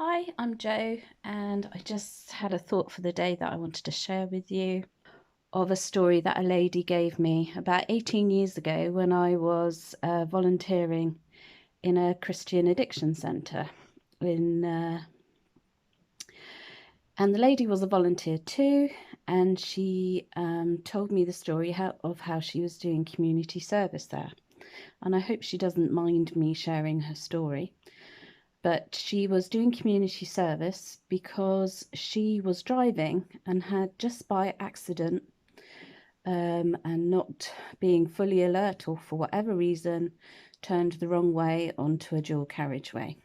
Hi, I'm Jo, and I just had a thought for the day that I wanted to share with you of a story that a lady gave me about 18 years ago when I was volunteering in a Christian addiction centre. And the lady was a volunteer too, and she told me the story of how she was doing community service there. And I hope she doesn't mind me sharing her story. But she was doing community service because she was driving and had just by accident and not being fully alert or for whatever reason turned the wrong way onto a dual carriageway.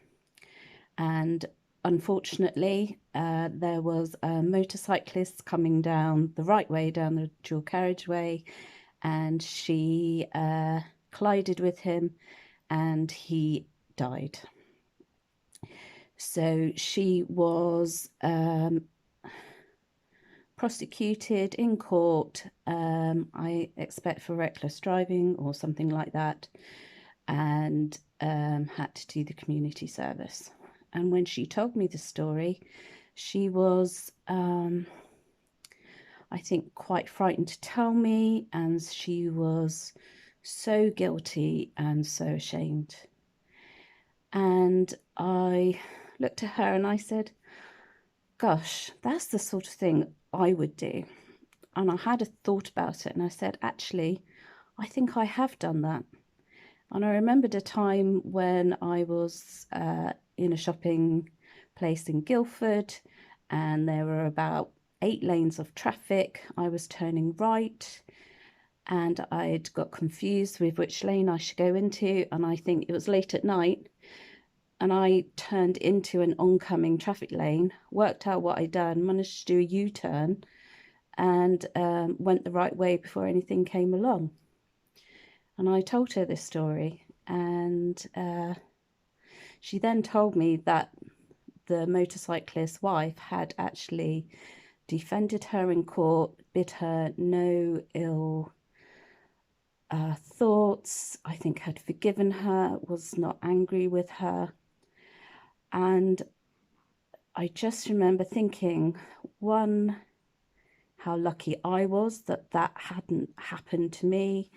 And unfortunately, there was a motorcyclist coming down the right way down the dual carriageway, and she collided with him and he died. So she was prosecuted in court, I expect for reckless driving or something like that, and had to do the community service. And when she told me the story, she was, I think, quite frightened to tell me, and she was so guilty and so ashamed. And I looked at her and I said, gosh, that's the sort of thing I would do. And I had a thought about it and I said, actually, I think I have done that. And I remembered a time when I was in a shopping place in Guildford and there were about 8 lanes of traffic. I was turning right and I'd got confused with which lane I should go into. And I think it was late at night. And I turned into an oncoming traffic lane, worked out what I'd done, managed to do a U-turn and went the right way before anything came along. And I told her this story, and she then told me that the motorcyclist's wife had actually defended her in court, bid her no ill thoughts, I think had forgiven her, was not angry with her. And I just remember thinking, one, how lucky I was that that hadn't happened to me.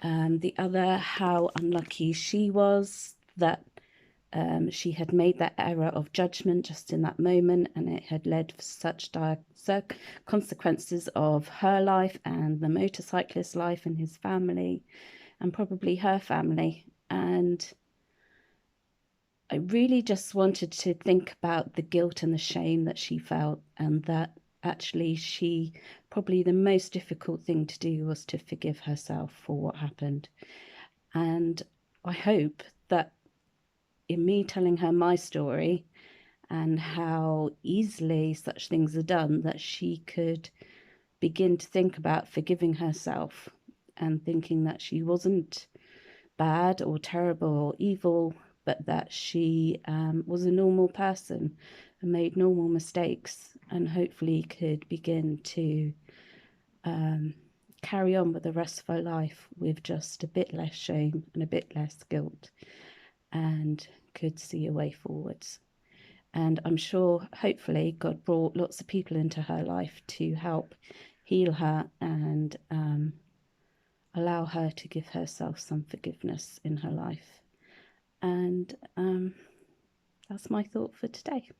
The other, how unlucky she was that she had made that error of judgment just in that moment, and it had led to such dire consequences of her life and the motorcyclist's life and his family, and probably her family. And I really just wanted to think about the guilt and the shame that she felt, and that actually probably the most difficult thing to do was to forgive herself for what happened. And I hope that in me telling her my story and how easily such things are done, that she could begin to think about forgiving herself and thinking that she wasn't bad or terrible or evil, but that she was a normal person and made normal mistakes, and hopefully could begin to carry on with the rest of her life with just a bit less shame and a bit less guilt, and could see a way forwards. And I'm sure, hopefully, God brought lots of people into her life to help heal her and allow her to give herself some forgiveness in her life. And that's my thought for today.